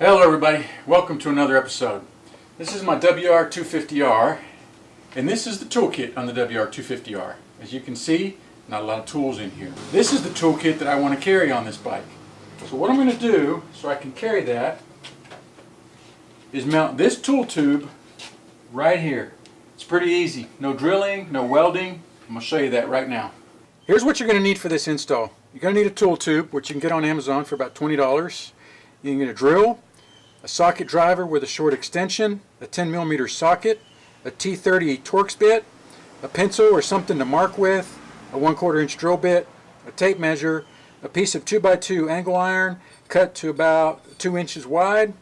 Hello everybody, welcome to another episode. This is my WR250R, and this is the toolkit on the WR250R. As you can see, not a lot of tools in here. This is the toolkit that I want to carry on this bike. So what I'm going to do, so I can carry that, is mount this tool tube right here. It's pretty easy. No drilling, no welding. I'm going to show you that right now. Here's what you're going to need for this install. You're going to need a tool tube, which you can get on Amazon for about $20. You can get a drill, a socket driver with a short extension, a 10mm socket, a T30 Torx bit, a pencil or something to mark with, a 1/4 inch drill bit, a tape measure, a piece of 2x2 angle iron cut to about 2 inches wide,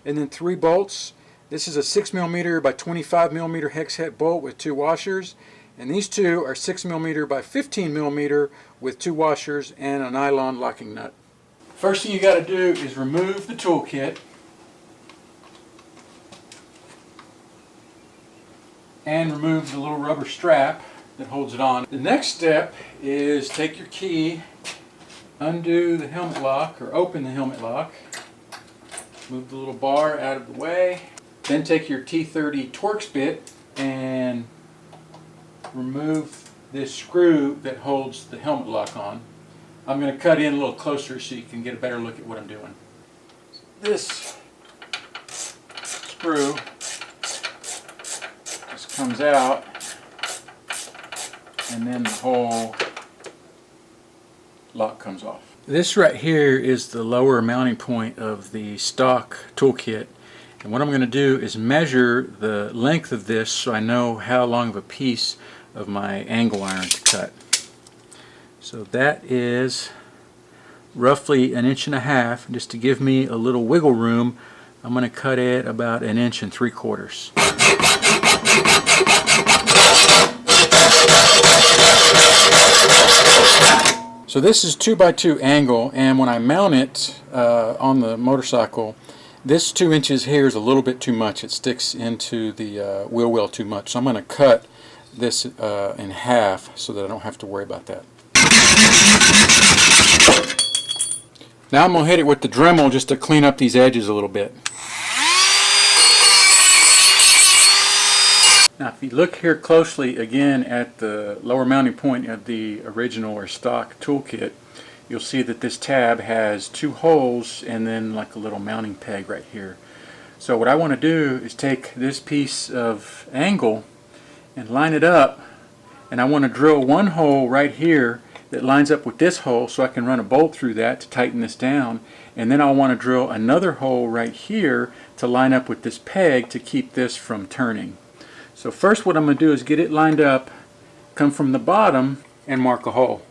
and then 3 bolts. This is a 6mm by 25mm hex head bolt with 2 washers, and these two are 6mm by 15mm with 2 washers and a nylon locking nut. First thing you got to do is remove the toolkit and remove the little rubber strap that holds it on. The next step is take your key, undo the helmet lock or open the helmet lock, move the little bar out of the way, then take your T30 Torx bit and remove this screw that holds the helmet lock on. I'm going to cut in a little closer so you can get a better look at what I'm doing. This screw just comes out, and then the whole lock comes off. This right here is the lower mounting point of the stock toolkit, and what I'm going to do is measure the length of this so I know how long of a piece of my angle iron to cut. So that is roughly 1.5 inches. Just to give me a little wiggle room, I'm going to cut it about 1 3/4 inches. So this is 2x2 angle, and when I mount it on the motorcycle, this 2 inches here is a little bit too much. It sticks into the wheel well too much. So I'm going to cut this in half so that I don't have to worry about that. Now I'm going to hit it with the Dremel just to clean up these edges a little bit. Now if you look here closely again at the lower mounting point of the original or stock toolkit, you'll see that this tab has 2 holes and then like a little mounting peg right here. So what I want to do is take this piece of angle and line it up, and I want to drill 1 hole right here that lines up with this hole so I can run a bolt through that to tighten this down, and then I'll want to drill another hole right here to line up with this peg to keep this from turning. So first what I'm going to do is get it lined up, come from the bottom and mark a hole.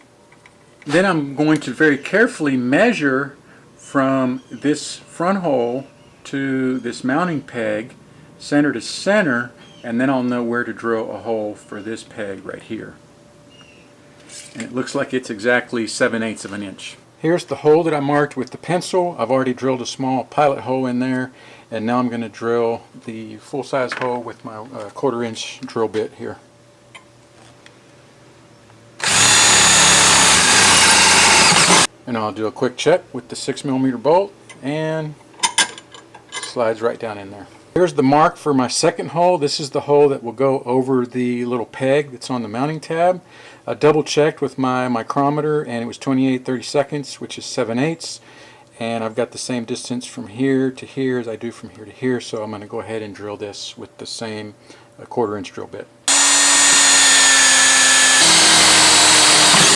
Then I'm going to very carefully measure from this front hole to this mounting peg, center to center, and then I'll know where to drill a hole for this peg right here. And it looks like it's exactly 7/8 of an inch. Here's the hole that I marked with the pencil. I've already drilled a small pilot hole in there, and now I'm going to drill the full-size hole with my 1/4 inch drill bit here. And I'll do a quick check with the 6mm bolt, and slides right down in there. Here's the mark for my second hole. This is the hole that will go over the little peg that's on the mounting tab. I double checked with my micrometer and it was 28/32, which is 7/8, and I've got the same distance from here to here as I do from here to here, so I'm going to go ahead and drill this with the same 1/4 inch drill bit.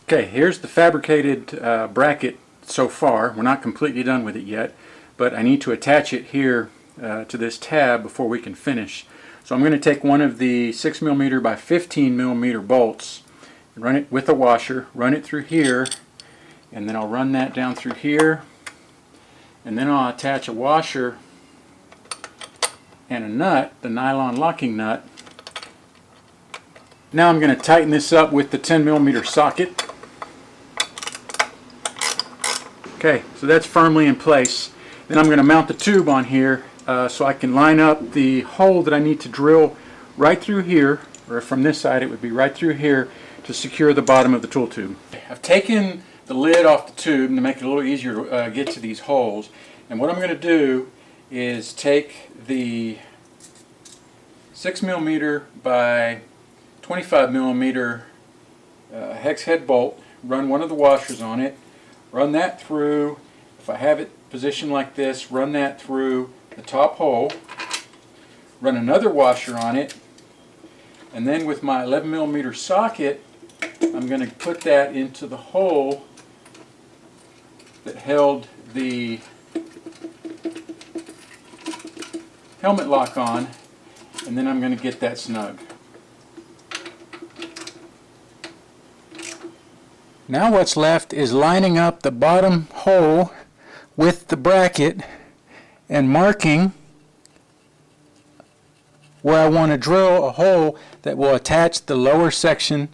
Okay, here's the fabricated bracket so far. We're not completely done with it yet, but I need to attach it here to this tab before we can finish. So I'm going to take one of the 6mm by 15mm bolts and run it with a washer, run it through here, and then I'll run that down through here, and then I'll attach a washer and a nut, the nylon locking nut. Now I'm going to tighten this up with the 10mm socket. Okay, so that's firmly in place. Then I'm going to mount the tube on here so I can line up the hole that I need to drill right through here, or from this side it would be right through here, to secure the bottom of the tool tube. I've taken the lid off the tube to make it a little easier to get to these holes, and what I'm going to do is take the 6mm by 25mm hex head bolt, run one of the washers on it, run that through, if I have it positioned like this, run that through the top hole, run another washer on it, and then with my 11mm socket I'm going to put that into the hole that held the helmet lock on, and then I'm going to get that snug. Now what's left is lining up the bottom hole with the bracket and marking where I want to drill a hole that will attach the lower section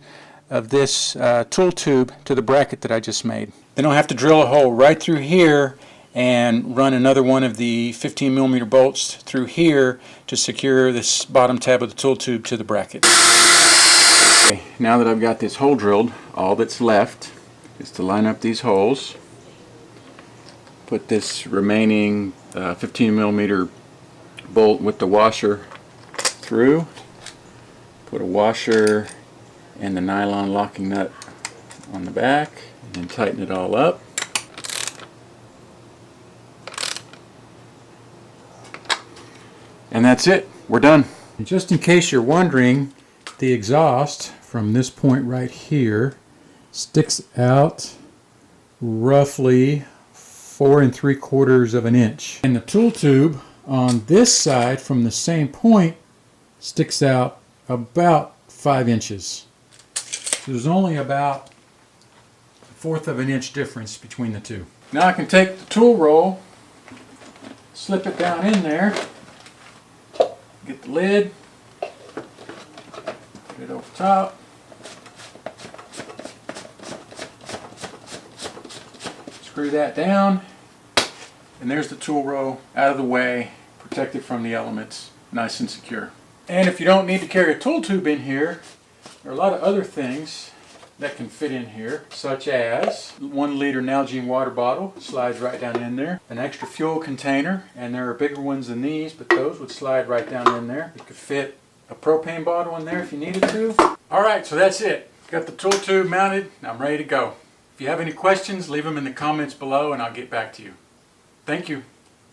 of this tool tube to the bracket that I just made. Then I'll have to drill a hole right through here and run another one of the 15mm bolts through here to secure this bottom tab of the tool tube to the bracket. Okay, now that I've got this hole drilled, all that's left is to line up these holes, put this remaining 15mm bolt with the washer through, put a washer and the nylon locking nut on the back, and then tighten it all up. And that's it. We're done. And just in case you're wondering, the exhaust from this point right here sticks out roughly 4 3/4 of an inch. And the tool tube on this side from the same point sticks out about 5 inches. So there's only about 1/4 of an inch difference between the two. Now I can take the tool roll, slip it down in there, get the lid, put it over top, screw that down, and there's the tool row out of the way, protected from the elements, nice and secure. And if you don't need to carry a tool tube in here, there are a lot of other things that can fit in here, such as 1 liter Nalgene water bottle, slides right down in there, an extra fuel container, and there are bigger ones than these, but those would slide right down in there. You could fit a propane bottle in there if you needed to. Alright, so that's it. Got the tool tube mounted, and I'm ready to go. If you have any questions, leave them in the comments below and I'll get back to you. Thank you.